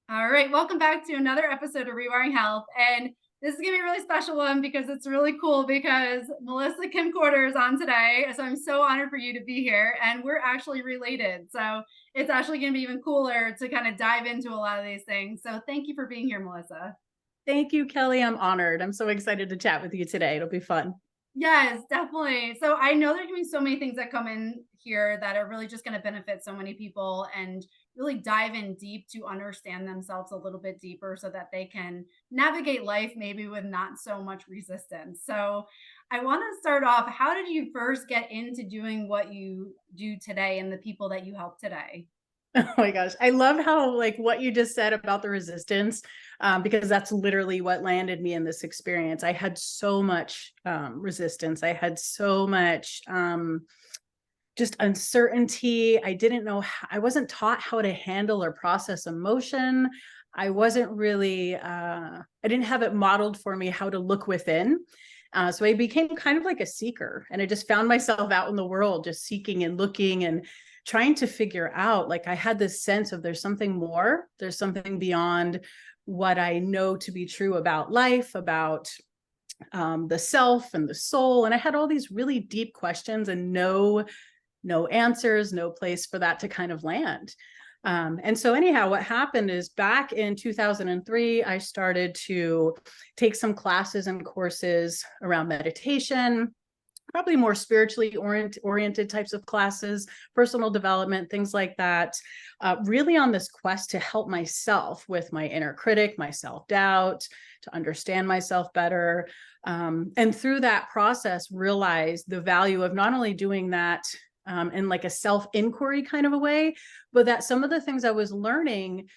All right, welcome back to another episode of Rewiring Health. And this is going to be a really special one because it's really cool because Melissa Kim Corter is on today. So I'm so honored for you to be here. And we're actually related. So it's actually going to be even cooler to kind of dive into a lot of these things. So thank you for being here, Melissa. Thank you, Kelly. I'm honored. I'm so excited to chat with you today. It'll be fun. Yes, definitely. So I know there can be so many things that come in here that are really just going to benefit so many people and really dive in deep to understand themselves a little bit deeper so that they can navigate life maybe with not so much resistance. So I want to start off. How did you first get into doing what you do today and the people that you help today? Oh my gosh. I love how, like, what you just said about the resistance, because that's literally what landed me in this experience. I had so much resistance. I had so much just uncertainty. I didn't know, I wasn't taught how to handle or process emotion. I wasn't really, I didn't have it modeled for me how to look within. So I became kind of like a seeker, and I just found myself out in the world, just seeking and looking and trying to figure out, like, I had this sense of there's something more, there's something beyond what I know to be true about life, about the self and the soul. And I had all these really deep questions and no answers, no place for that to kind of land. And so anyhow, what happened is back in 2003, I started to take some classes and courses around meditation, probably more spiritually oriented types of classes, personal development, things like that, really on this quest to help myself with my inner critic, my self-doubt, to understand myself better. And through that process, realize the value of not only doing that in like a self-inquiry kind of a way, but that some of the things I was learning,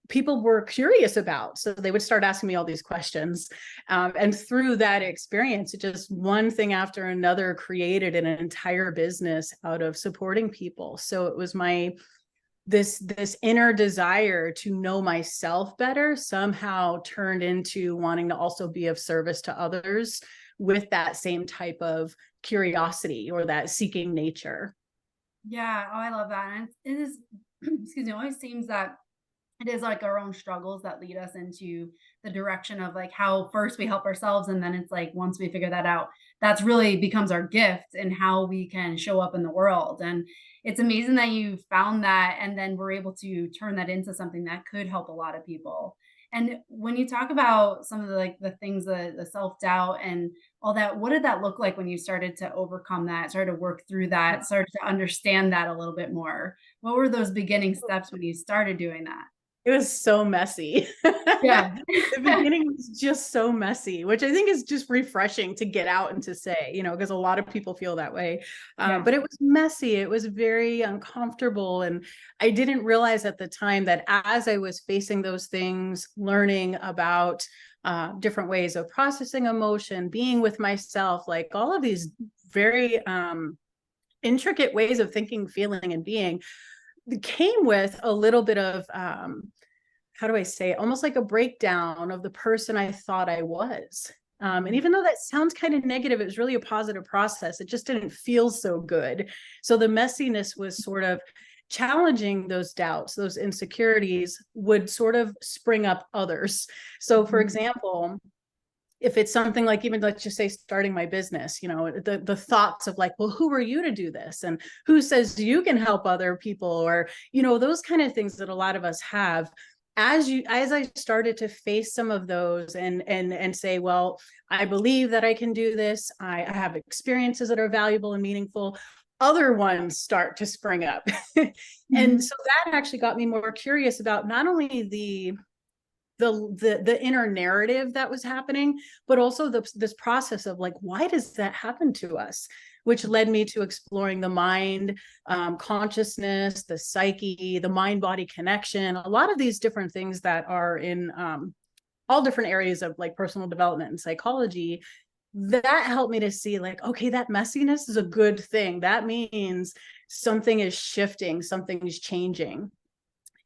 people were curious about. So they would start asking me all these questions. And through that experience, it just one thing after another created an entire business out of supporting people. So it was this inner desire to know myself better somehow turned into wanting to also be of service to others with that same type of curiosity or that seeking nature. Yeah, oh, I love that. And it is, excuse me, it always seems that it is like our own struggles that lead us into the direction of like how first we help ourselves. And then it's like once we figure that out, that's really becomes our gift and how we can show up in the world. And it's amazing that you found that and then we're able to turn that into something that could help a lot of people. And when you talk about some of the like the things, the self-doubt and all that, what did that look like when you started to overcome that, started to work through that, started to understand that a little bit more? What were those beginning steps when you started doing that? It was so messy. Yeah. The beginning was just so messy, which I think is just refreshing to get out and to say, because a lot of people feel that way. Yeah. But it was messy. It was very uncomfortable. And I didn't realize at the time that as I was facing those things, learning about different ways of processing emotion, being with myself, like all of these very intricate ways of thinking, feeling, and being came with a little bit of how do I say it? Almost like a breakdown of the person I thought I was. And Mhm. even though that sounds kind of negative, it was really a positive process. It just didn't feel so good. So the messiness was sort of challenging those doubts, those insecurities would sort of spring up others. So, for Mhm. example, if it's something like, even let's just say starting my business, the thoughts of like, well, who are you to do this, and who says you can help other people, or those kind of things that a lot of us have. As I started to face some of those and say, well, I believe that I can do this, I have experiences that are valuable and meaningful, other ones start to spring up. And Mhm. so that actually got me more curious about not only the inner narrative that was happening, but also this process of like, why does that happen to us, which led me to exploring the mind, consciousness, the psyche, the mind body connection, a lot of these different things that are in all different areas of like personal development and psychology. That helped me to see like, okay, that messiness is a good thing. That means something is shifting, something is changing.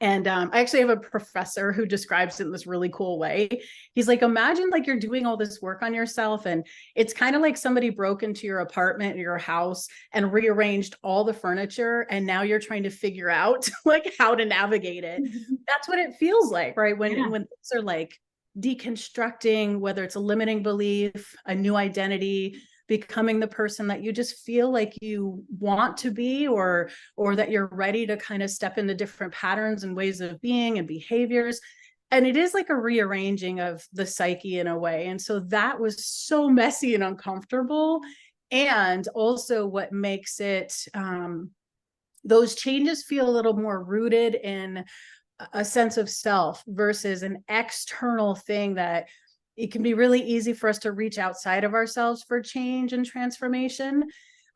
And I actually have a professor who describes it in this really cool way. He's like, imagine like you're doing all this work on yourself, and it's kind of like somebody broke into your apartment or your house and rearranged all the furniture, and now you're trying to figure out like how to navigate it. That's what it feels like, right? Yeah. When things are like deconstructing, whether it's a limiting belief, a new identity, becoming the person that you just feel like you want to be, or that you're ready to kind of step into different patterns and ways of being and behaviors. And it is like a rearranging of the psyche in a way. And so that was so messy and uncomfortable. And also what makes it those changes feel a little more rooted in a sense of self versus an external thing that it can be really easy for us to reach outside of ourselves for change and transformation.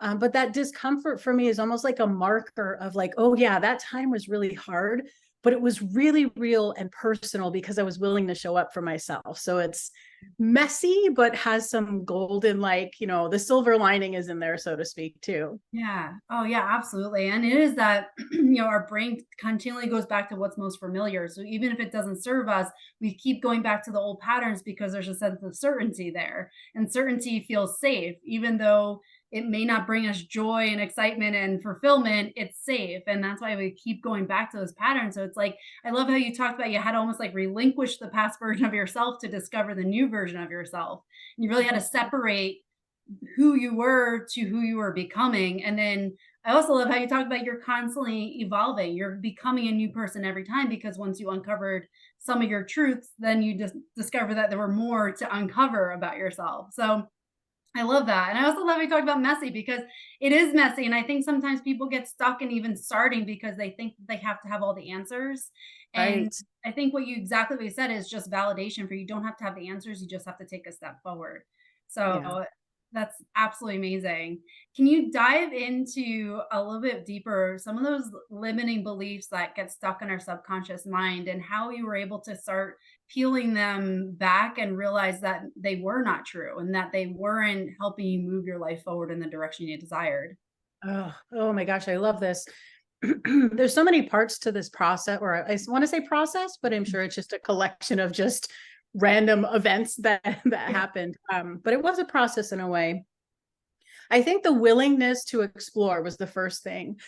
But that discomfort for me is almost like a marker of like, oh yeah, that time was really hard, but it was really real and personal because I was willing to show up for myself. So it's messy, but has some golden, like, you know, the silver lining is in there, so to speak, too. Yeah. Oh, yeah, absolutely. And it is that, our brain continually goes back to what's most familiar. So even if it doesn't serve us, we keep going back to the old patterns because there's a sense of certainty there. And certainty feels safe, even though it may not bring us joy and excitement and fulfillment, it's safe. And that's why we keep going back to those patterns. So it's like, I love how you talked about you had to almost like relinquish the past version of yourself to discover the new version of yourself. And you really had to separate who you were to who you were becoming. And then I also love how you talk about you're constantly evolving. You're becoming a new person every time because once you uncovered some of your truths, then you just discover that there were more to uncover about yourself. So I love that. And I also love how you talk about messy because it is messy. And I think sometimes people get stuck in even starting because they think they have to have all the answers. And Right. I think exactly what you said is just validation for you don't have to have the answers. You just have to take a step forward. Yeah. So that's absolutely amazing. Can you dive into a little bit deeper some of those limiting beliefs that get stuck in our subconscious mind and how you were able to start peeling them back and realize that they were not true and that they weren't helping you move your life forward in the direction you desired? Oh my gosh, I love this. There's so many parts to this process, or I want to say process, but I'm sure it's just a collection of just random events that Yeah. happened. But it was a process in a way. I think the willingness to explore was the first thing.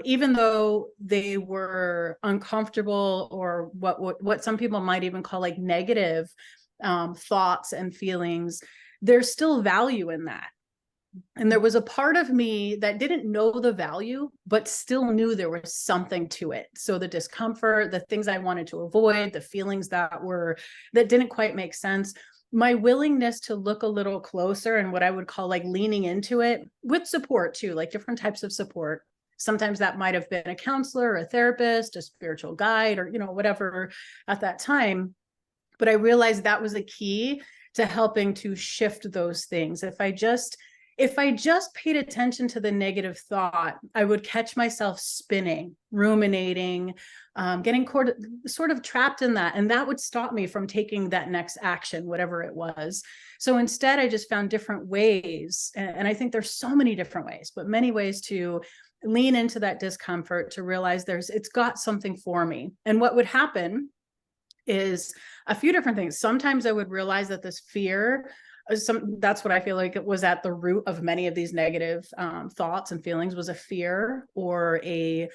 Even though they were uncomfortable, or what some people might even call like negative thoughts and feelings, there's still value in that. And there was a part of me that didn't know the value, but still knew there was something to it. So the discomfort, the things I wanted to avoid, the feelings that didn't quite make sense, my willingness to look a little closer and what I would call like leaning into it with support too, like different types of support. Sometimes that might have been a counselor, a therapist, a spiritual guide, or, you know, whatever at that time. But I realized that was a key to helping to shift those things. If I just paid attention to the negative thought, I would catch myself spinning, ruminating, getting sort of trapped in that. And that would stop me from taking that next action, whatever it was. So instead, I just found different ways. And I think there's so many different ways, but many ways to lean into that discomfort, to realize it's got something for me. And what would happen is a few different things. Sometimes I would realize that this fear, that's what I feel like it was at the root of many of these negative thoughts and feelings, was a fear or an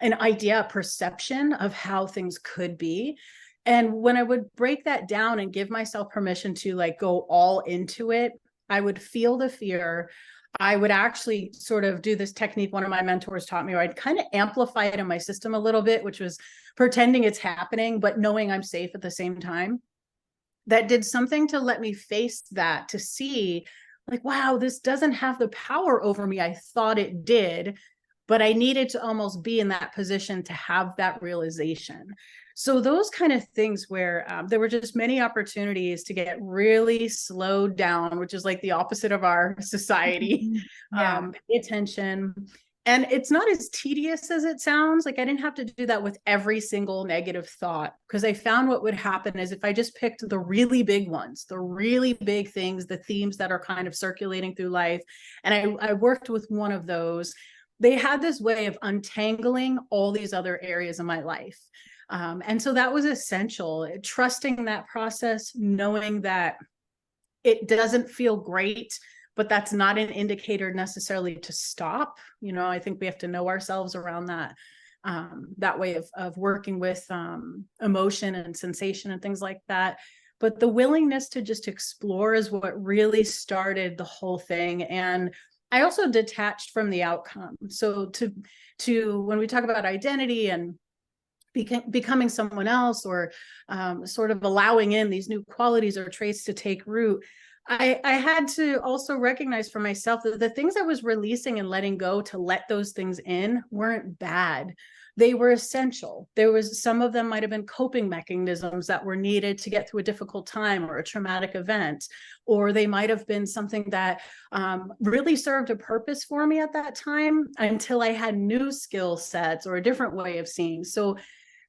idea, a perception of how things could be. And when I would break that down and give myself permission to like go all into it, I would feel the fear. I would actually sort of do this technique one of my mentors taught me, where I'd kind of amplify it in my system a little bit, which was pretending it's happening, but knowing I'm safe at the same time. That did something to let me face that, to see like, wow, this doesn't have the power over me I thought it did, but I needed to almost be in that position to have that realization. So those kind of things where there were just many opportunities to get really slowed down, which is like the opposite of our society. Yeah. Pay attention. And it's not as tedious as it sounds. Like I didn't have to do that with every single negative thought, because I found what would happen is if I just picked the really big ones, the really big things, the themes that are kind of circulating through life, and I worked with one of those, they had this way of untangling all these other areas of my life. And so that was essential, trusting that process, knowing that it doesn't feel great, but that's not an indicator necessarily to stop. You know, I think we have to know ourselves around that, that way of working with emotion and sensation and things like that. But the willingness to just explore is what really started the whole thing. And I also detached from the outcome. So to when we talk about identity and becoming someone else, or sort of allowing in these new qualities or traits to take root, I had to also recognize for myself that the things I was releasing and letting go to let those things in weren't bad. They were essential. There was, some of them might have been coping mechanisms that were needed to get through a difficult time or a traumatic event, or they might have been something that really served a purpose for me at that time until I had new skill sets or a different way of seeing. So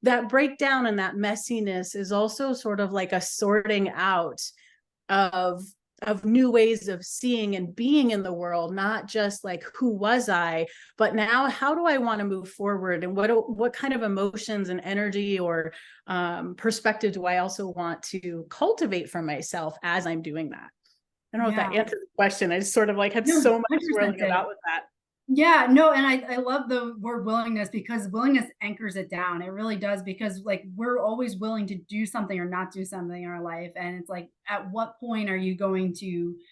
that breakdown and that messiness is also sort of like a sorting out of new ways of seeing and being in the world, not just like who was I, but now how do I want to move forward, and what kind of emotions and energy or perspective do I also want to cultivate for myself as I'm doing that. I don't know if that answers the question. I just sort of like had No, so much 100% swirling about with that. Yeah, no, and I love the word willingness, because willingness anchors it down. It really does, because like we're always willing to do something or not do something in our life. And it's like, at what point are you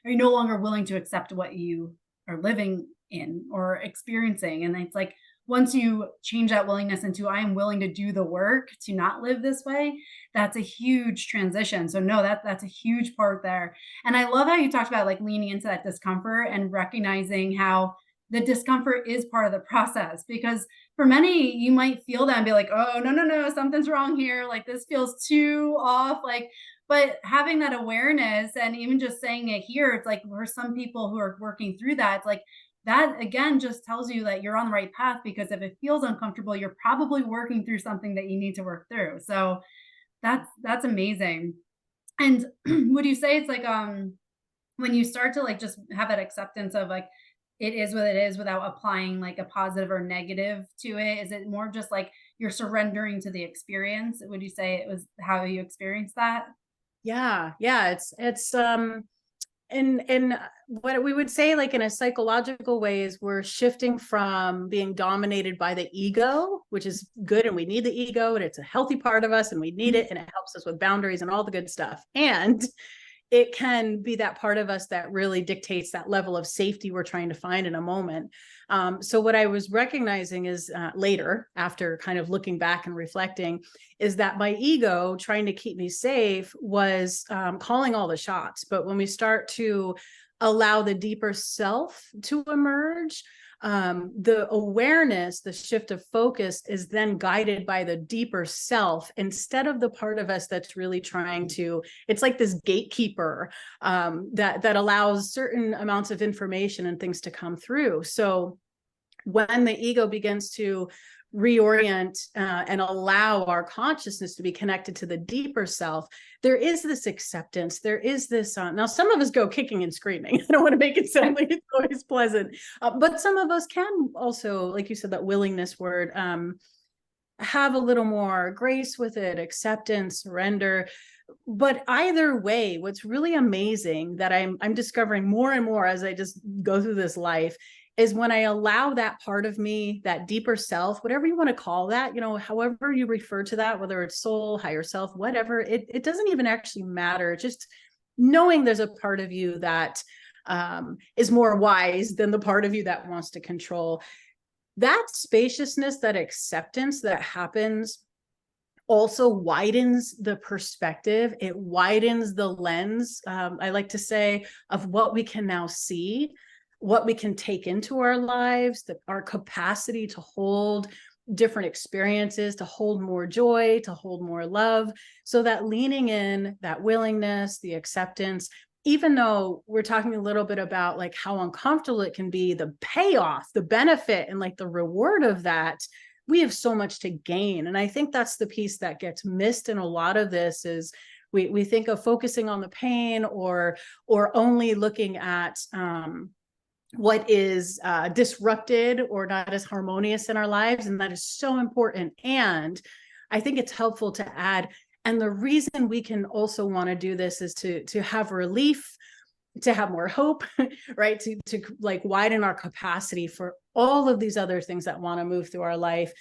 no longer willing to accept what you are living in or experiencing? And it's like, once you change that willingness into, I am willing to do the work to not live this way, that's a huge transition. So no, that's a huge part there. And I love how you talked about like leaning into that discomfort and recognizing how the discomfort is part of the process, because for many you might feel that and be like, oh no no no, something's wrong here, like this feels too off, like, but having that awareness and even just saying it here, it's like for some people who are working through that, it's like that again just tells you that you're on the right path, because if it feels uncomfortable, you're probably working through something that you need to work through. So that's amazing. And would you say it's like when you start to like just have that acceptance of like it is what it is without applying like a positive or negative to it, is it more just like you're surrendering to the experience? Would you say it was how you experienced that? Yeah, it's and what we would say, like in a psychological way, is we're shifting from being dominated by the ego, which is good, and we need the ego, and it's a healthy part of us and we need it, and it helps us with boundaries and all the good stuff, and it can be that part of us that really dictates that level of safety we're trying to find in a moment. So what I was recognizing is later, after kind of looking back and reflecting, is that my ego trying to keep me safe was calling all the shots. But when we start to allow the deeper self to emerge, the awareness, the shift of focus is then guided by the deeper self instead of the part of us that's really trying to, it's like this gatekeeper that allows certain amounts of information and things to come through. So when the ego begins to reorient and allow our consciousness to be connected to the deeper self, there is this acceptance. There is this, now some of us go kicking and screaming. I don't want to make it sound like it's always pleasant, but some of us can also, like you said, that willingness word, have a little more grace with it, acceptance, surrender. But either way, what's really amazing that I'm discovering more and more as I just go through this life is when I allow that part of me, that deeper self, whatever you want to call that, you know, however you refer to that, whether it's soul, higher self, whatever, it doesn't even actually matter. Just knowing there's a part of you that is more wise than the part of you that wants to control. That spaciousness, that acceptance that happens also widens the perspective. It widens the lens, I like to say, of what we can now see, what we can take into our lives, our capacity to hold different experiences, to hold more joy, to hold more love. So that leaning in, that willingness, the acceptance, even though we're talking a little bit about like how uncomfortable it can be, the payoff, the benefit, and like the reward of that, we have so much to gain. And I think that's the piece that gets missed in a lot of this is we think of focusing on the pain or only looking at what is disrupted or not as harmonious in our lives. And that is so important. And I think it's helpful to add, and the reason we can also want to do this is to have relief, to have more hope, right? To like widen our capacity for all of these other things that want to move through our life.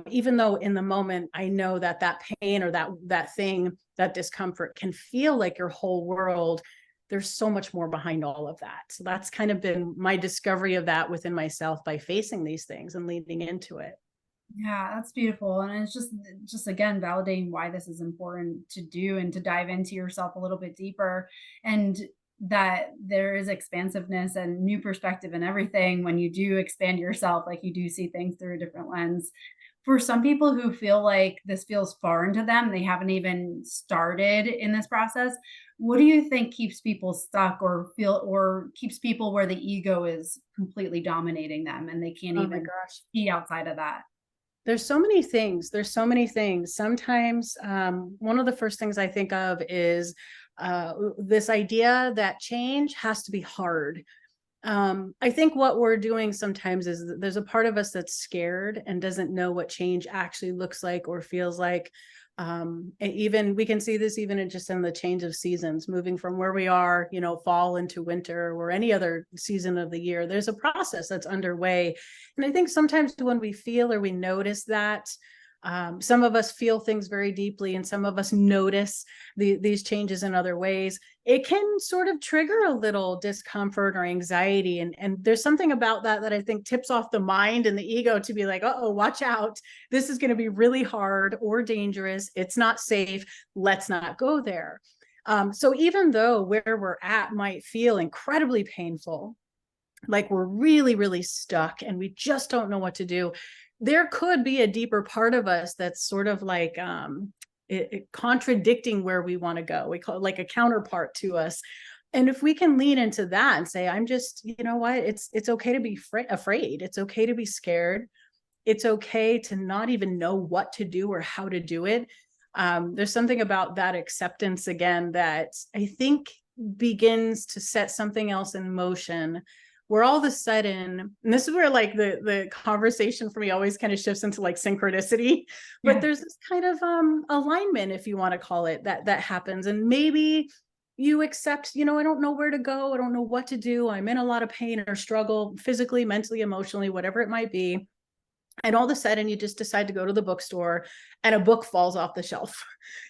Even though in the moment, I know that that pain or that thing, that discomfort can feel like your whole world, there's so much more behind all of that. So that's kind of been my discovery of that within myself by facing these things and leaning into it. Yeah, that's beautiful. And it's just again validating why this is important to do and to dive into yourself a little bit deeper, and that there is expansiveness and new perspective and everything when you do expand yourself, like you do see things through a different lens. For some people who feel like this feels foreign to them, they haven't even started in this process. What do you think keeps people stuck or feel or keeps people where the ego is completely dominating them and they can't Oh my even gosh. see outside of that? There's so many things. There's so many things. Sometimes one of the first things I think of is this idea that change has to be hard. I think what we're doing sometimes is there's a part of us that's scared and doesn't know what change actually looks like or feels like. Even we can see this even in just in the change of seasons, moving from where we are, fall into winter or any other season of the year. There's a process that's underway. And I think sometimes when we feel or we notice that, some of us feel things very deeply and some of us notice these changes in other ways. It can sort of trigger a little discomfort or anxiety. And there's something about that I think tips off the mind and the ego to be like, oh, watch out. This is going to be really hard or dangerous. It's not safe. Let's not go there. So even though where we're at might feel incredibly painful, like we're really, really stuck and we just don't know what to do, there could be a deeper part of us that's sort of like contradicting where we want to go. We call it like a counterpart to us. And if we can lean into that and say, I'm just, you know what, it's okay to be afraid. It's okay to be scared. It's okay to not even know what to do or how to do it. There's something about that acceptance again that I think begins to set something else in motion where all of a sudden, and this is where like the conversation for me always kind of shifts into like synchronicity, but Yeah. there's this kind of alignment, if you want to call it, that happens. And maybe you accept, I don't know where to go. I don't know what to do. I'm in a lot of pain or struggle physically, mentally, emotionally, whatever it might be. And all of a sudden you just decide to go to the bookstore and a book falls off the shelf,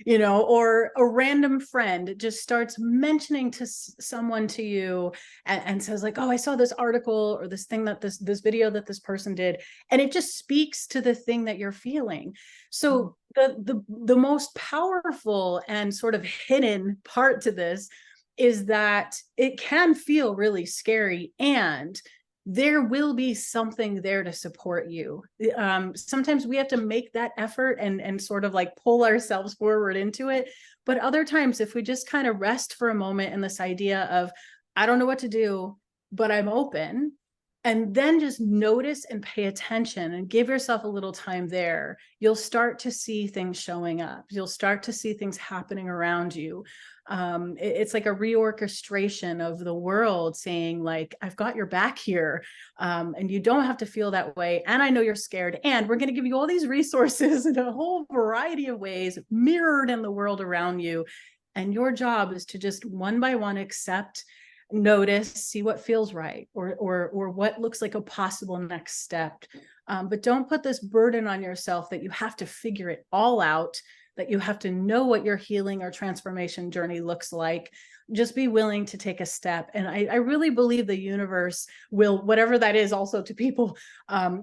or a random friend just starts mentioning to someone to you and says like, oh, I saw this article or this thing that this video that this person did. And it just speaks to the thing that you're feeling. So the most powerful and sort of hidden part to this is that it can feel really scary, and there will be something there to support you. Sometimes we have to make that effort and sort of like pull ourselves forward into it. But other times, if we just kind of rest for a moment in this idea of, I don't know what to do, but I'm open, and then just notice and pay attention and give yourself a little time there, you'll start to see things showing up. You'll start to see things happening around you. It's like a reorchestration of the world saying like, I've got your back here, and you don't have to feel that way. And I know you're scared, and we're going to give you all these resources in a whole variety of ways mirrored in the world around you. And your job is to just one by one accept, notice, see what feels right, or what looks like a possible next step. But don't put this burden on yourself that you have to figure it all out, that you have to know what your healing or transformation journey looks like. Just be willing to take a step. And I really believe the universe will, whatever that is also to people,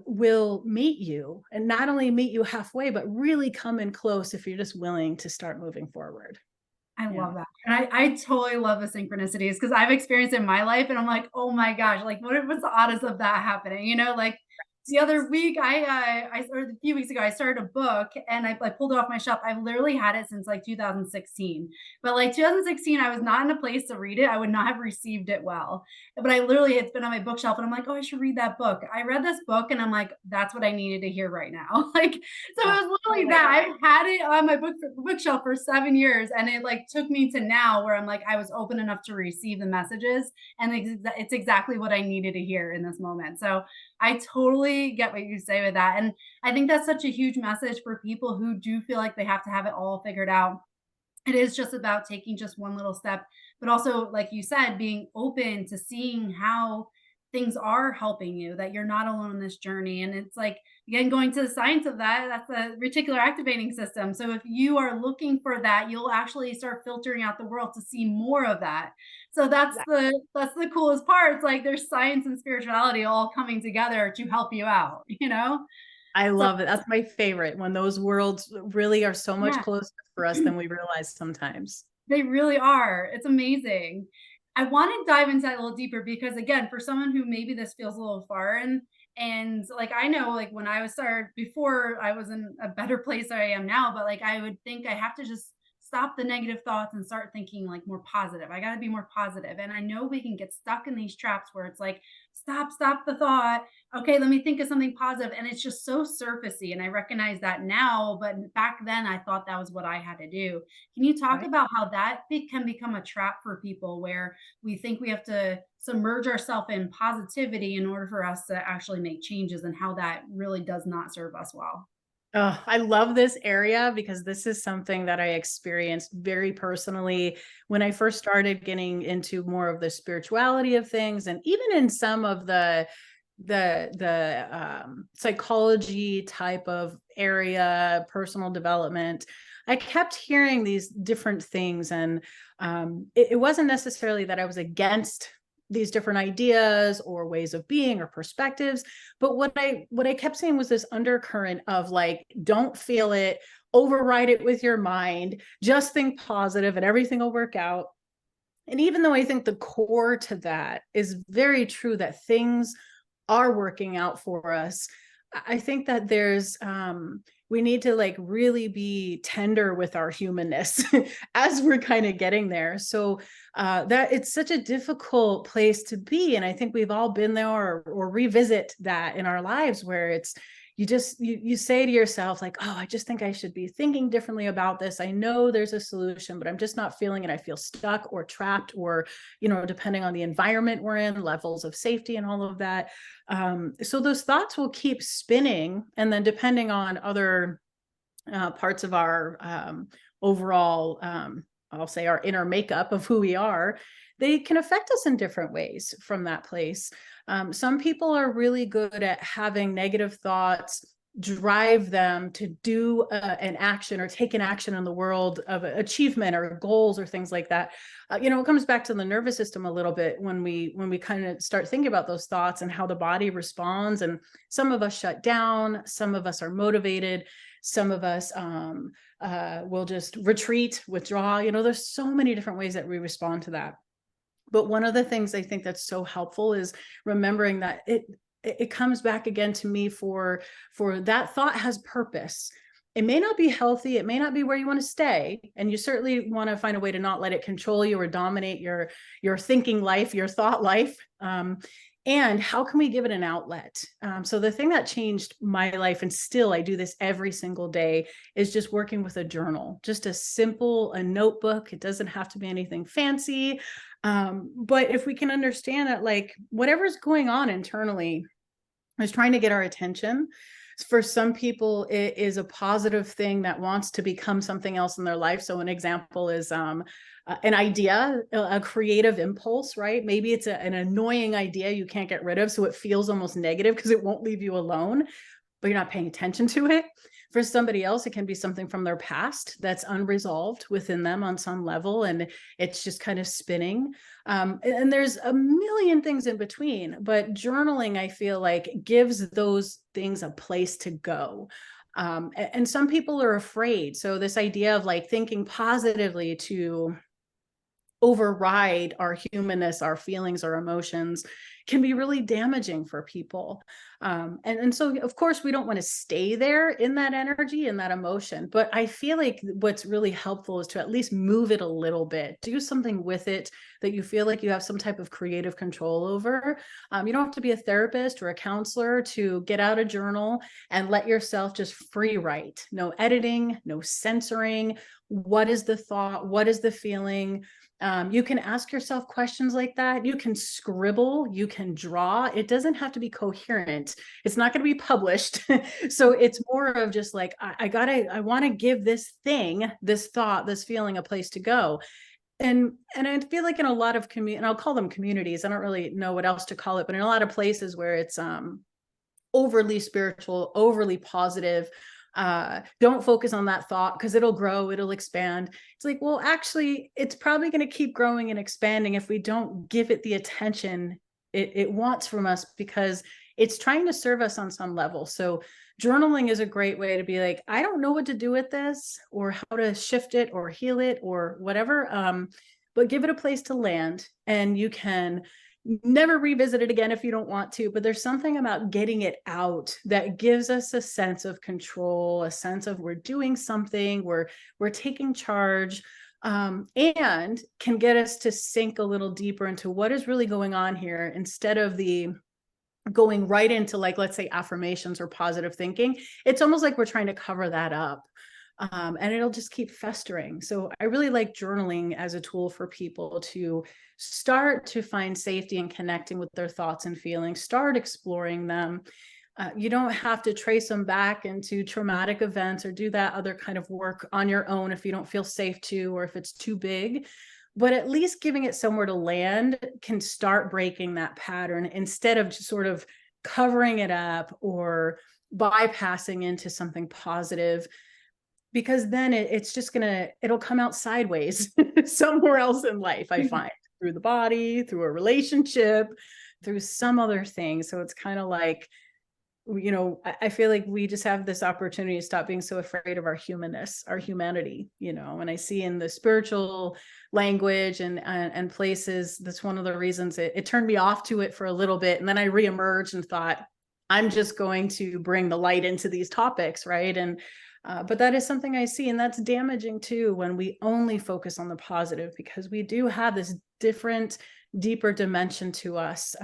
will meet you, and not only meet you halfway, but really come in close if you're just willing to start moving forward. I Yeah. love that. And I totally love the synchronicities because I've experienced it in my life and I'm like, oh my gosh, like what's the odds of that happening? Like The other week, or a few weeks ago, I started a book and I pulled it off my shelf. I've literally had it since like 2016. But like 2016, I was not in a place to read it. I would not have received it well. But I literally, it's been on my bookshelf and I'm like, oh, I should read that book. I read this book and I'm like, that's what I needed to hear right now. Like, so Oh, it was literally that. I've had it on my bookshelf for 7 years. And it like took me to now where I'm like, I was open enough to receive the messages. And it's exactly what I needed to hear in this moment. So I totally get what you say with that. And I think that's such a huge message for people who do feel like they have to have it all figured out. It is just about taking just one little step, but also, like you said, being open to seeing how things are helping you, that you're not alone in this journey. And it's like, again, going to the science of that, that's the reticular activating system. So if you are looking for that, you'll actually start filtering out the world to see more of that. So that's the coolest part. It's like there's science and spirituality all coming together to help you out, you know? I So love it. That's my favorite, when those worlds really are so much yeah. closer for us than we realize sometimes. They really are. It's amazing. I want to dive into that a little deeper because again, for someone who maybe this feels a little foreign, and like I know like when I was started before I was in a better place than I am now, but like I would think I have to just stop the negative thoughts and start thinking like more positive. I got to be more positive. And I know we can get stuck in these traps where it's like, stop the thought. Okay, let me think of something positive. And it's just so surfacey. And I recognize that now, but back then I thought that was what I had to do. Can you talk Right. about how that can become a trap for people where we think we have to submerge ourselves in positivity in order for us to actually make changes and how that really does not serve us well? Oh, I love this area because this is something that I experienced very personally when I first started getting into more of the spirituality of things, and even in some of the psychology type of area, personal development. I kept hearing these different things, and it wasn't necessarily that I was against these different ideas or ways of being or perspectives, but what I kept saying was this undercurrent of like, don't feel it, override it with your mind, just think positive and everything will work out. And even though I think the core to that is very true, that things are working out for us, I think that there's we need to like really be tender with our humanness as we're kind of getting there. So that it's such a difficult place to be. And I think we've all been there, or revisit that in our lives, where it's you say to yourself like, oh, I just think I should be thinking differently about this. I know there's a solution, but I'm just not feeling it. I feel stuck or trapped, or depending on the environment we're in, levels of safety and all of that. So those thoughts will keep spinning, and then depending on other parts of our overall, I'll say, our inner makeup of who we are, they can affect us in different ways from that place. Some people are really good at having negative thoughts drive them to do an action or take an action in the world of achievement or goals or things like that. It comes back to the nervous system a little bit when we kind of start thinking about those thoughts and how the body responds. And some of us shut down, some of us are motivated, some of us will just retreat, withdraw. There's so many different ways that we respond to that. But one of the things I think that's so helpful is remembering that it comes back again to me for that thought has purpose. It may not be healthy, it may not be where you want to stay, and you certainly want to find a way to not let it control you or dominate your thinking life, your thought life. And how can we give it an outlet? So the thing that changed my life, and still I do this every single day, is just working with a journal, just a notebook. It doesn't have to be anything fancy. But if we can understand that, like, whatever's going on internally is trying to get our attention. For some people, it is a positive thing that wants to become something else in their life. So an example is an idea, a creative impulse, right? Maybe it's an annoying idea you can't get rid of, so it feels almost negative because it won't leave you alone, but you're not paying attention to it. For somebody else, it can be something from their past that's unresolved within them on some level, and it's just kind of spinning. And there's a million things in between, but journaling, I feel like, gives those things a place to go. And some people are afraid. So this idea of like thinking positively to override our humanness, our feelings, our emotions, can be really damaging for people. And so, of course, we don't want to stay there in that energy and that emotion. But I feel like what's really helpful is to at least move it a little bit, do something with it that you feel like you have some type of creative control over. You don't have to be a therapist or a counselor to get out a journal and let yourself just free write. No editing, no censoring. What is the thought? What is the feeling? You can ask yourself questions like that. You can scribble, you can draw. It doesn't have to be coherent. It's not going to be published. So it's more of just like, I want to give this thing, this thought, this feeling a place to go. And I feel like in a lot of and I'll call them communities. I don't really know what else to call it, but in a lot of places where it's overly spiritual, overly positive, don't focus on that thought because it'll grow, it'll expand. It's like, well, actually, it's probably going to keep growing and expanding if we don't give it the attention it wants from us, because it's trying to serve us on some level. So journaling is a great way to be like, I don't know what to do with this or how to shift it or heal it or whatever, but give it a place to land, and you can never revisit it again if you don't want to. But there's something about getting it out that gives us a sense of control, a sense of we're doing something, we're taking charge, and can get us to sink a little deeper into what is really going on here, instead of the going right into, like, let's say affirmations or positive thinking. It's almost like we're trying to cover that up. And it'll just keep festering. So I really like journaling as a tool for people to start to find safety in connecting with their thoughts and feelings, start exploring them. You don't have to trace them back into traumatic events or do that other kind of work on your own if you don't feel safe to, or if it's too big. But at least giving it somewhere to land can start breaking that pattern, instead of just sort of covering it up or bypassing into something positive, because then it's just it'll come out sideways somewhere else in life, I find, through the body, through a relationship, through some other thing. So it's kind of like, I feel like we just have this opportunity to stop being so afraid of our humanness, our humanity, and I see in the spiritual language and places, that's one of the reasons it turned me off to it for a little bit. And then I reemerged and thought, I'm just going to bring the light into these topics. Right. But that is something I see, and that's damaging too, when we only focus on the positive, because we do have this different, deeper dimension to us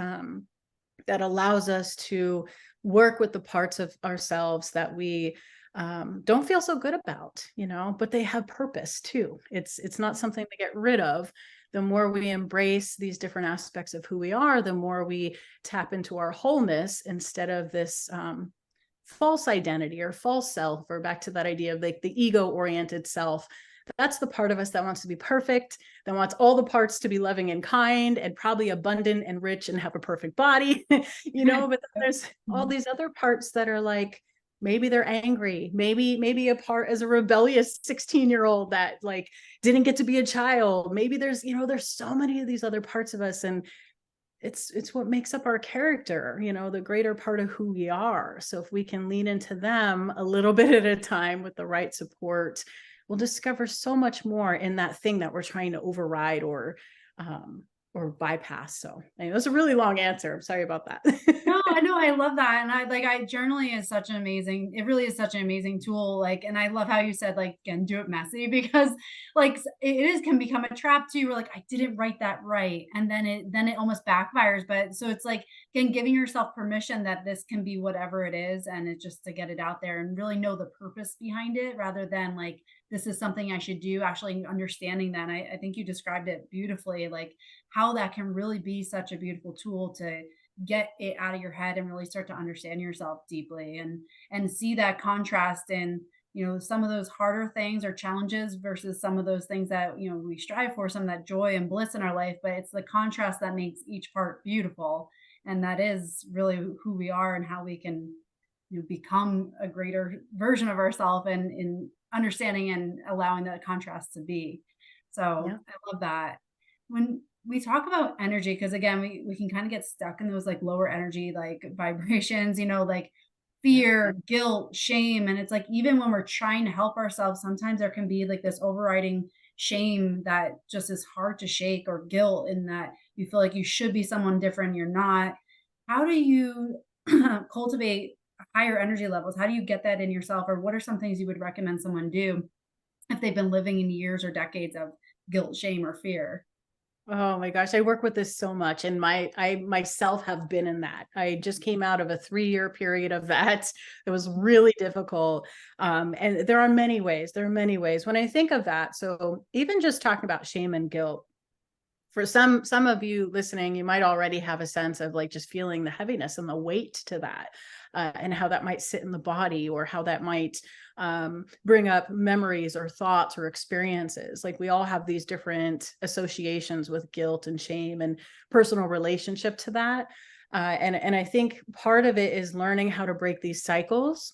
that allows us to work with the parts of ourselves that we don't feel so good about, but they have purpose too. It's not something to get rid of. The more we embrace these different aspects of who we are, the more we tap into our wholeness, instead of this false identity or false self, or back to that idea of like the ego-oriented self. That's the part of us that wants to be perfect, that wants all the parts to be loving and kind and probably abundant and rich and have a perfect body, but then there's all these other parts that are like, maybe they're angry, maybe a part as a rebellious 16-year-old that like didn't get to be a child. Maybe there's so many of these other parts of us, and it's what makes up our character, the greater part of who we are. So if we can lean into them a little bit at a time with the right support, we'll discover so much more in that thing that we're trying to override or bypass. So anyway, that's a really long answer. I'm sorry about that. No, I know. I love that. And journaling is it really is such an amazing tool. And I love how you said, again, do it messy, because can become a trap too. We're like, I didn't write that right. And then it almost backfires. But so it's like, again, giving yourself permission that this can be whatever it is. And it's just to get it out there and really know the purpose behind it, rather than like, this is something I should do. Actually understanding that. I think you described it beautifully, like how that can really be such a beautiful tool to get it out of your head and really start to understand yourself deeply, and see that contrast in some of those harder things or challenges versus some of those things that we strive for, some of that joy and bliss in our life. But it's the contrast that makes each part beautiful, and that is really who we are and how we can become a greater version of ourselves, and in understanding and allowing that contrast to be. So yeah. I love that. When we talk about energy, because again, we can kind of get stuck in those like lower energy, like vibrations, like fear, guilt, shame. And it's like, even when we're trying to help ourselves, sometimes there can be like this overriding shame that just is hard to shake, or guilt in that you feel like you should be someone different, you're not. How do you cultivate higher energy levels? How do you get that in yourself? Or what are some things you would recommend someone do if they've been living in years or decades of guilt, shame, or fear? Oh my gosh, I work with this so much, and I myself have been in that. I just came out of a 3-year period of that. It was really difficult. And there are many ways. There are many ways. When I think of that, so even just talking about shame and guilt, for some of you listening, you might already have a sense of like just feeling the heaviness and the weight to that, and how that might sit in the body, or how that might bring up memories or thoughts or experiences. Like we all have these different associations with guilt and shame and personal relationship to that. And I think part of it is learning how to break these cycles,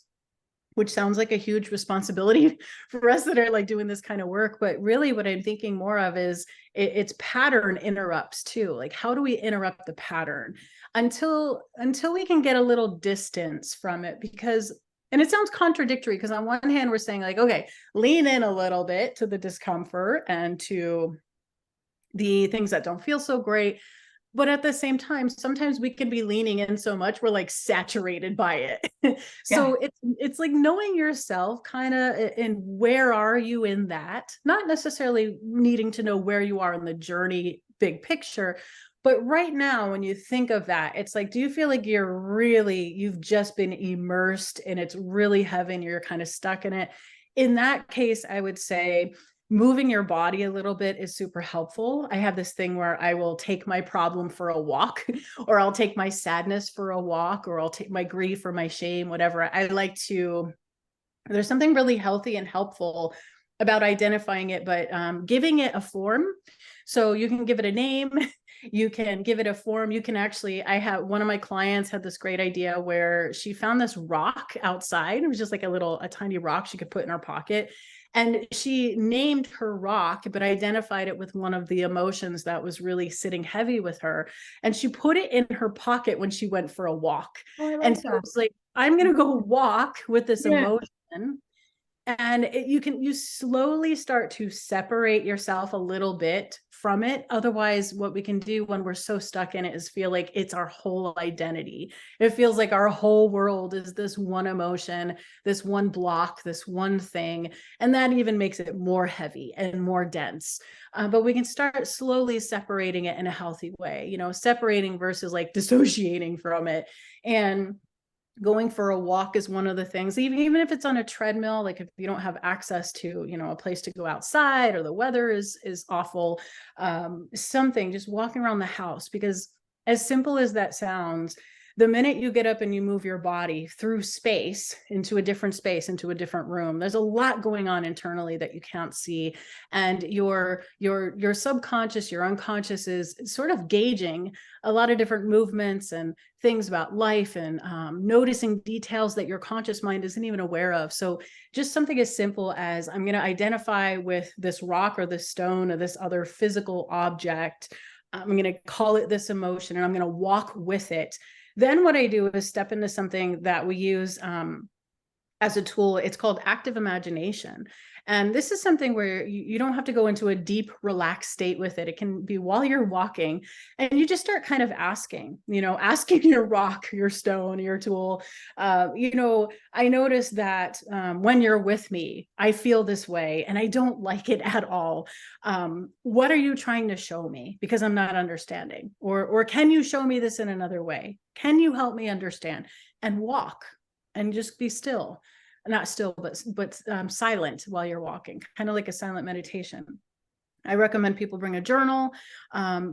which sounds like a huge responsibility for us that are like doing this kind of work. But really what I'm thinking more of is it's pattern interrupts too. Like how do we interrupt the pattern until we can get a little distance from it? Because, and it sounds contradictory, because on one hand we're saying like, okay, lean in a little bit to the discomfort and to the things that don't feel so great. But at the same time, sometimes we can be leaning in so much we're like saturated by it. Yeah. So it's like knowing yourself kind of, and where are you in that, not necessarily needing to know where you are in the journey big picture, but right now when you think of that, it's like, do you feel like you've just been immersed and it's really heavy and you're kind of stuck in it? In that case, I would say moving your body a little bit is super helpful. I have this thing where I will take my problem for a walk, or I'll take my sadness for a walk, or I'll take my grief or my shame, whatever. I like to, there's something really healthy and helpful about identifying it, but giving it a form. So you can give it a name, you can give it a form. You can actually, I have one of my clients had this great idea where she found this rock outside. It was just like a tiny rock she could put in her pocket. And she named her rock, but identified it with one of the emotions that was really sitting heavy with her. And she put it in her pocket when she went for a walk. Oh, I And like so that. it's like, I'm going to go walk with this Yeah. emotion. And you slowly start to separate yourself a little bit from it. Otherwise, what we can do when we're so stuck in it is feel like it's our whole identity. It feels like our whole world is this one emotion, this one block, this one thing. And that even makes it more heavy and more dense. But we can start slowly separating it in a healthy way, separating versus like dissociating from it. And going for a walk is one of the things, even if it's on a treadmill, like if you don't have access to a place to go outside, or the weather is awful, something, just walking around the house. Because as simple as that sounds, the minute you get up and you move your body through space into a different room, there's a lot going on internally that you can't see. And your subconscious, your unconscious is sort of gauging a lot of different movements and things about life, and noticing details that your conscious mind isn't even aware of. So just something as simple as, I'm going to identify with this rock or this stone or this other physical object. I'm going to call it this emotion, and I'm going to walk with it. Then what I do is step into something that we use as a tool. It's called active imagination. And this is something where you don't have to go into a deep, relaxed state with it. It can be while you're walking, and you just start kind of asking your rock, your stone, your tool, I notice that when you're with me, I feel this way and I don't like it at all. What are you trying to show me? Because I'm not understanding. Or can you show me this in another way? Can you help me understand? And walk and just be still. Not still, but silent while you're walking, kind of like a silent meditation. I recommend people bring a journal,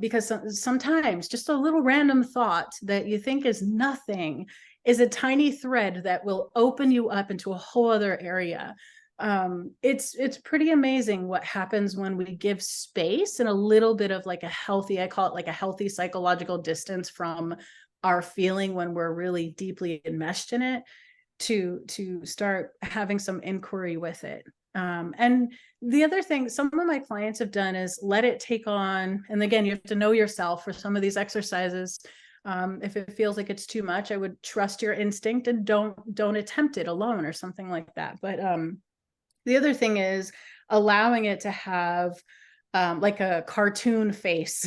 because sometimes just a little random thought that you think is nothing is a tiny thread that will open you up into a whole other area. It's pretty amazing what happens when we give space and a little bit of like I call it like a healthy psychological distance from our feeling when we're really deeply enmeshed in it, to start having some inquiry with it. And the other thing some of my clients have done is let it take on, and again, you have to know yourself for some of these exercises. If it feels like it's too much, I would trust your instinct and don't attempt it alone or something like that. But the other thing is allowing it to have like a cartoon face,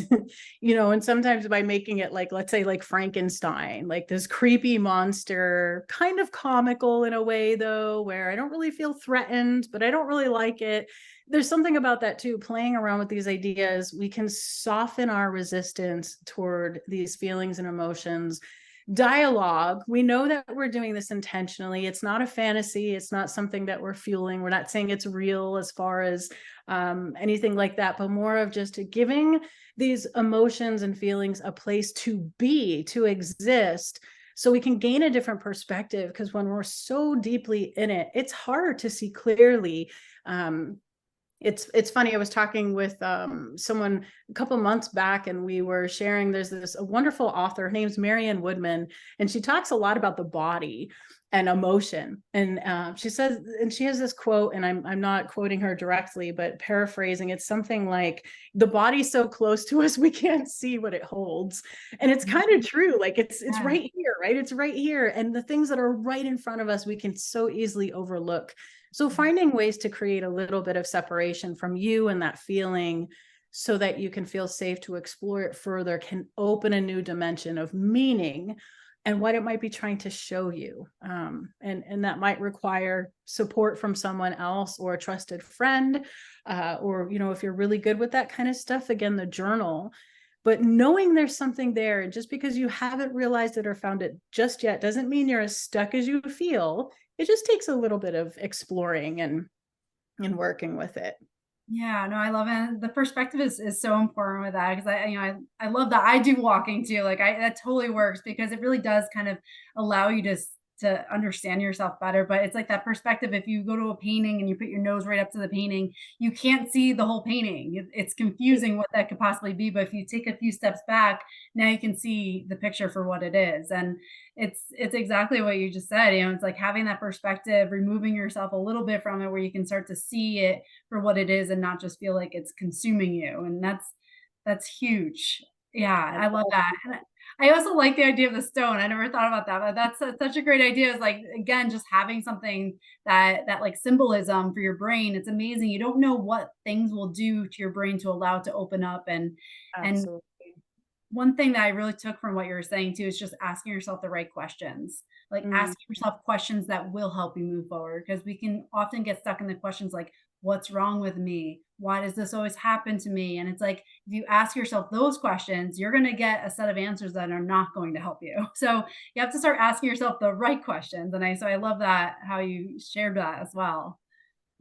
and sometimes by making it like, let's say like Frankenstein, like this creepy monster, kind of comical in a way though, where I don't really feel threatened, but I don't really like it. There's something about that too, playing around with these ideas, we can soften our resistance toward these feelings and emotions. Dialogue, we know that we're doing this intentionally. It's not a fantasy. It's not something that we're fueling. We're not saying it's real as far as anything like that, but more of just giving these emotions and feelings a place to be, to exist, so we can gain a different perspective. Because when we're so deeply in it, it's hard to see clearly. It's funny. I was talking with someone a couple months back, and we were sharing. There's a wonderful author. Her name's Marianne Woodman, and she talks a lot about the body and emotion. And she says, and she has this quote, and I'm not quoting her directly, but paraphrasing. It's something like, "The body's so close to us, we can't see what it holds." And it's kind of true. Like it's Yeah. right here, right? It's right here, and the things that are right in front of us, we can so easily overlook. So finding ways to create a little bit of separation from you and that feeling, so that you can feel safe to explore it further, can open a new dimension of meaning and what it might be trying to show you. And that might require support from someone else or a trusted friend, or, if you're really good with that kind of stuff, again, the journal. But knowing there's something there, and just because you haven't realized it or found it just yet, doesn't mean you're as stuck as you feel. It just takes a little bit of exploring and working with it. Yeah, no, I love it. The perspective is so important with that, because I love that. I do walking too. Like that totally works, because it really does kind of allow you to understand yourself better. But it's like that perspective. If you go to a painting and you put your nose right up to the painting, you can't see the whole painting. It's confusing what that could possibly be. But if you take a few steps back, now you can see the picture for what it is. And it's exactly what you just said. It's like having that perspective, removing yourself a little bit from it, where you can start to see it for what it is and not just feel like it's consuming you. And that's huge. Yeah, I love that. And I also like the idea of the stone. I never thought about that, but that's such a great idea. It's like, again, just having something that like symbolism for your brain. It's amazing. You don't know what things will do to your brain to allow it to open up. And Absolutely. one thing that I really took from what you were saying too is just asking yourself the right questions. Like Mm, asking yourself questions that will help you move forward, because we can often get stuck in the questions like, what's wrong with me? Why does this always happen to me? And it's like, if you ask yourself those questions, you're going to get a set of answers that are not going to help you. So you have to start asking yourself the right questions. And I love that, how you shared that as well.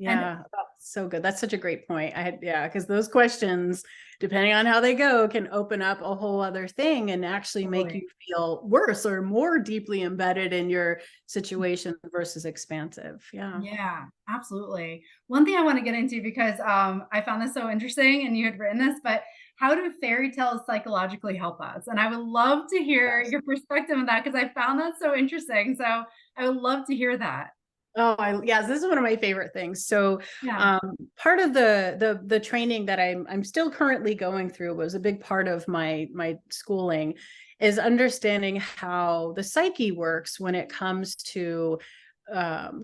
And yeah, that's so good. That's such a great point. Yeah, because those questions, depending on how they go, can open up a whole other thing and actually make totally. you feel worse or more deeply embedded in your situation versus expansive. Yeah. Yeah, absolutely. One thing I want to get into, because I found this so interesting and you had written this, but how do fairy tales psychologically help us? And I would love to hear Yes. your perspective on that, because I found that so interesting. So I would love to hear that. Oh, yes, this is one of my favorite things. So, Yeah. part of the training that I'm still currently going through, was a big part of my schooling, is understanding how the psyche works when it comes to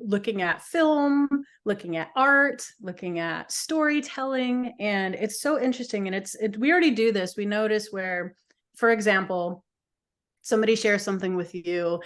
looking at film, looking at art, looking at storytelling, and it's so interesting. And we already do this. We notice where, for example, somebody shares something with you,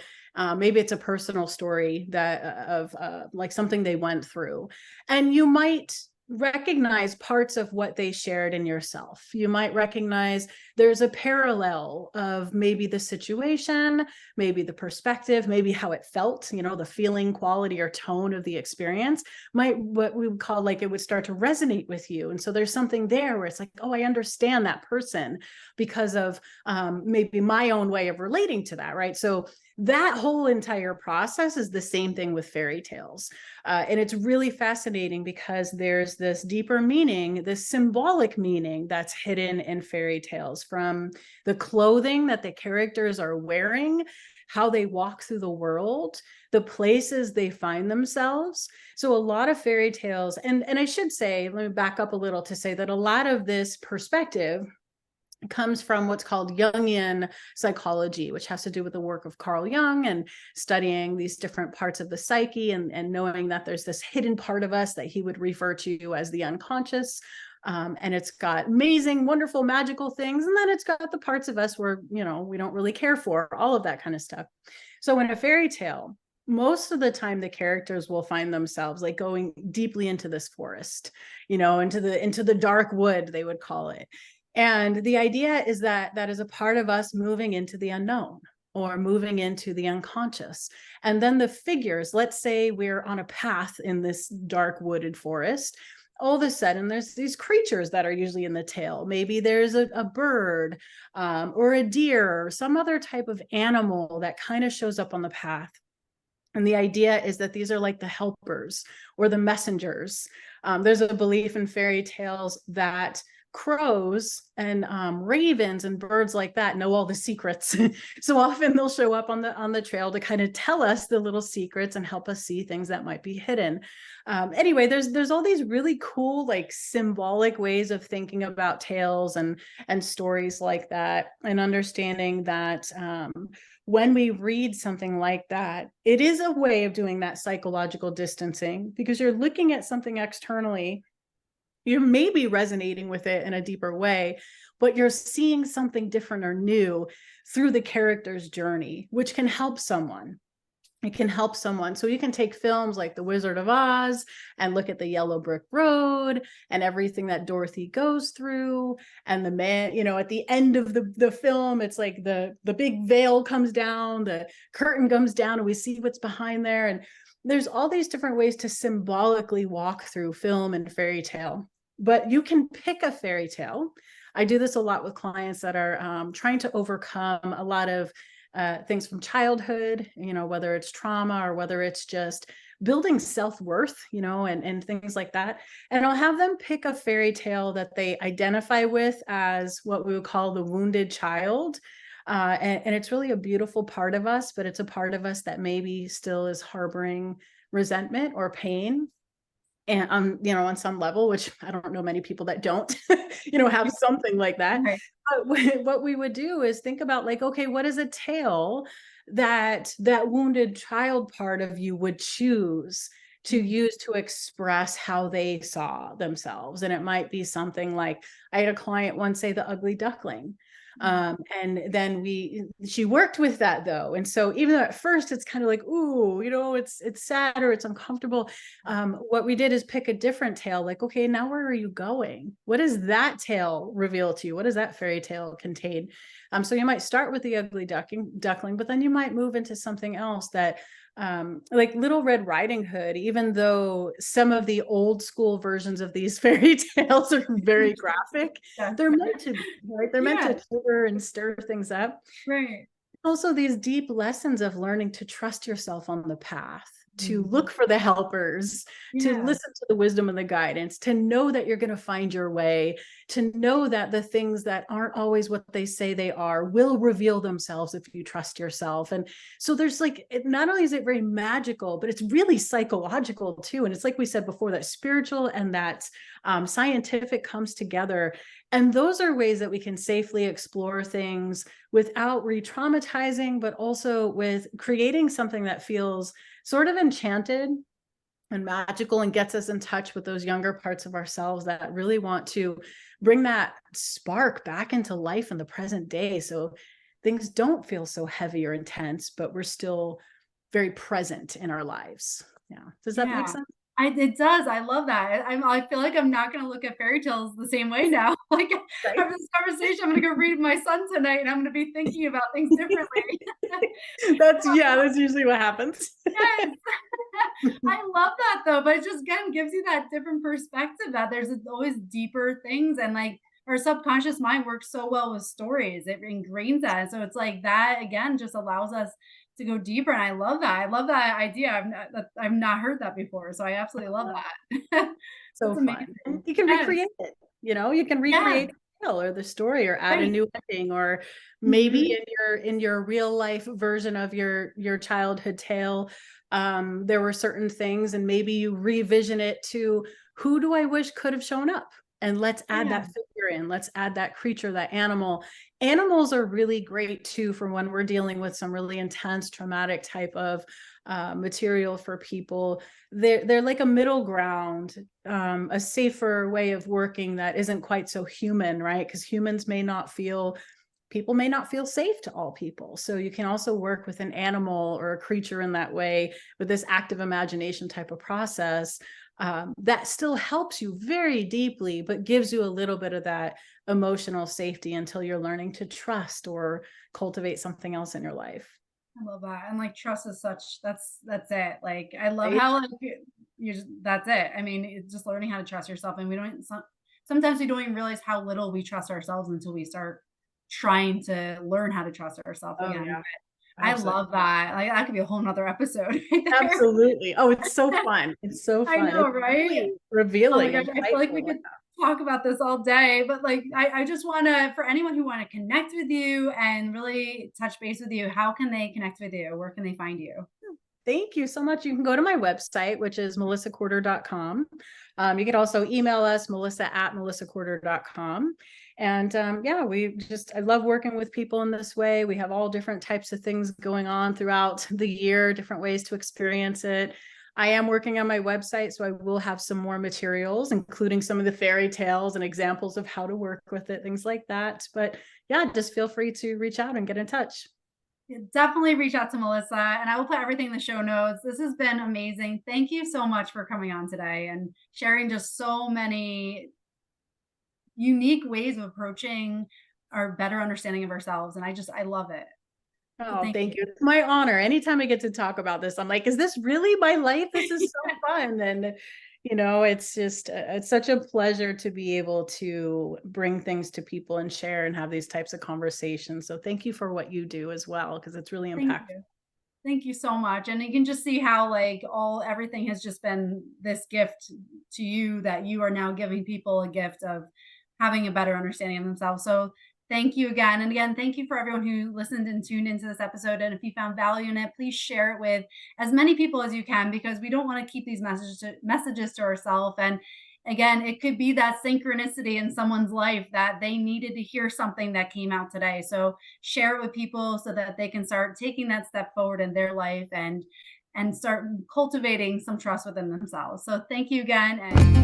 maybe it's a personal story that of like something they went through, and you might recognize parts of what they shared in yourself. You might recognize there's a parallel of maybe the situation, maybe the perspective, maybe how it felt, the feeling, quality, or tone of the experience might, what we would call, like, it would start to resonate with you. And so there's something there where it's like, oh, I understand that person because of maybe my own way of relating to that, right? So that whole entire process is the same thing with fairy tales. And it's really fascinating because there's this deeper meaning, this symbolic meaning that's hidden in fairy tales, from the clothing that the characters are wearing, how they walk through the world, the places they find themselves. So a lot of fairy tales, and I should say, let me back up a little to say that a lot of this perspective comes from what's called Jungian psychology, which has to do with the work of Carl Jung and studying these different parts of the psyche, and knowing that there's this hidden part of us that he would refer to as the unconscious. And it's got amazing, wonderful, magical things. And then it's got the parts of us where, we don't really care for, all of that kind of stuff. So in a fairy tale, most of the time the characters will find themselves like going deeply into this forest, into the dark wood, they would call it. And the idea is that that is a part of us moving into the unknown or moving into the unconscious. And then the figures, let's say we're on a path in this dark wooded forest. All of a sudden, there's these creatures that are usually in the tale. Maybe there's a bird or a deer or some other type of animal that kind of shows up on the path. And the idea is that these are like the helpers or the messengers. There's a belief in fairy tales that crows and ravens and birds like that know all the secrets. So often they'll show up on the trail to kind of tell us the little secrets and help us see things that might be hidden. Anyway, there's all these really cool, like symbolic ways of thinking about tales and stories like that, and understanding that when we read something like that, it is a way of doing that psychological distancing, because you're looking at something externally. You may be resonating with it in a deeper way, but you're seeing something different or new through the character's journey, which can help someone. It can help someone. So you can take films like The Wizard of Oz and look at the yellow brick road and everything that Dorothy goes through. And the man, at the end of the film, it's like the big veil comes down, the curtain comes down, and we see what's behind there. And there's all these different ways to symbolically walk through film and fairy tale. But you can pick a fairy tale. I do this a lot with clients that are trying to overcome a lot of things from childhood, whether it's trauma or whether it's just building self-worth, and things like that. And I'll have them pick a fairy tale that they identify with as what we would call the wounded child. And it's really a beautiful part of us, but it's a part of us that maybe still is harboring resentment or pain. And on some level, which I don't know many people that don't, have something like that. Right. But what we would do is think about, like, okay, what is a tale that wounded child part of you would choose to use to express how they saw themselves? And it might be something like, I had a client once say The Ugly Duckling. And then she worked with that though. And so even though at first it's kind of like, ooh, it's sad or it's uncomfortable. What we did is pick a different tale. Like, okay, now where are you going? What does that tale reveal to you? What does that fairy tale contain? So you might start with The Ugly Duckling, but then you might move into something else that, like Little Red Riding Hood, even though some of the old school versions of these fairy tales are very graphic, they're meant to be, right? They're meant to trigger and stir things up. Right. Also, these deep lessons of learning to trust yourself on the path, to look for the helpers, to listen to the wisdom and the guidance, to know that you're going to find your way, to know that the things that aren't always what they say they are will reveal themselves if you trust yourself. And so there's not only is it very magical, but it's really psychological too. And it's like we said before, that spiritual and that scientific comes together. And those are ways that we can safely explore things without re-traumatizing, but also with creating something that feels sort of enchanted and magical and gets us in touch with those younger parts of ourselves that really want to bring that spark back into life in the present day. So things don't feel so heavy or intense, but we're still very present in our lives. Yeah. Does that make sense? It does. I love that. I feel like I'm not going to look at fairy tales the same way now. Like Right? after this conversation, I'm going to go read my son tonight, and I'm going to be thinking about things differently. That's usually what happens. Yes. I love that though, but it just again gives you that different perspective that there's always deeper things, and like our subconscious mind works so well with stories. It ingrains that. And so it's like that again just allows us to go deeper. And I love that. I love that idea. I've not heard that before. So I absolutely love that. So That's fun. amazing. You can Yes. recreate it. You can recreate the tale or the story, or add a Right. new ending, or maybe Mhm. in your real life version of your childhood tale, there were certain things, and maybe you revision it to, who do I wish could have shown up? And let's add Yeah. that figure creature in. Let's add that creature, that animal. Animals are really great too for when we're dealing with some really intense traumatic type of material for people. They're like a middle ground, a safer way of working that isn't quite so human, right? Because people may not feel safe to all people. So you can also work with an animal or a creature in that way with this active imagination type of process that still helps you very deeply, but gives you a little bit of that emotional safety until you're learning to trust or cultivate something else in your life. I love that. And like trust is such that's it. Like I love Right? how like you just that's it. I mean, it's just learning how to trust yourself. And we don't sometimes we don't even realize how little we trust ourselves until we start trying to learn how to trust ourselves Oh again. yeah, I absolutely. love that. Like that could be a whole nother episode right there. Absolutely. Oh, it's so fun. It's so I fun. know, It's right? really Oh my revealing, gosh, I feel like we insightful. could talk about this all day, but like I just want to, for anyone who want to connect with you and really touch base with you, how can they connect with you? Where can they find you? Thank you so much. You can go to my website, which is melissacorter.com. You can also email us, melissa@melissacorter.com. And yeah, I love working with people in this way. We have all different types of things going on throughout the year, different ways to experience it. I am working on my website, so I will have some more materials, including some of the fairy tales and examples of how to work with it, things like that. But yeah, just feel free to reach out and get in touch. Yeah, definitely reach out to Melissa and I will put everything in the show notes. This has been amazing. Thank you so much for coming on today and sharing just so many unique ways of approaching our better understanding of ourselves. And I love it. So Oh, thank thank you. you. It's my honor. Anytime I get to talk about this, I'm like, is this really my life? This is so fun. And, it's just, it's such a pleasure to be able to bring things to people and share and have these types of conversations. So thank you for what you do as well, because it's really Thank impactful. you. Thank you so much. And you can just see how like everything has just been this gift to you that you are now giving people a gift of having a better understanding of themselves. So thank you again. And again, thank you for everyone who listened and tuned into this episode. And if you found value in it, please share it with as many people as you can because we don't want to keep these messages to ourselves. And again, it could be that synchronicity in someone's life that they needed to hear something that came out today. So share it with people so that they can start taking that step forward in their life and start cultivating some trust within themselves. So thank you again and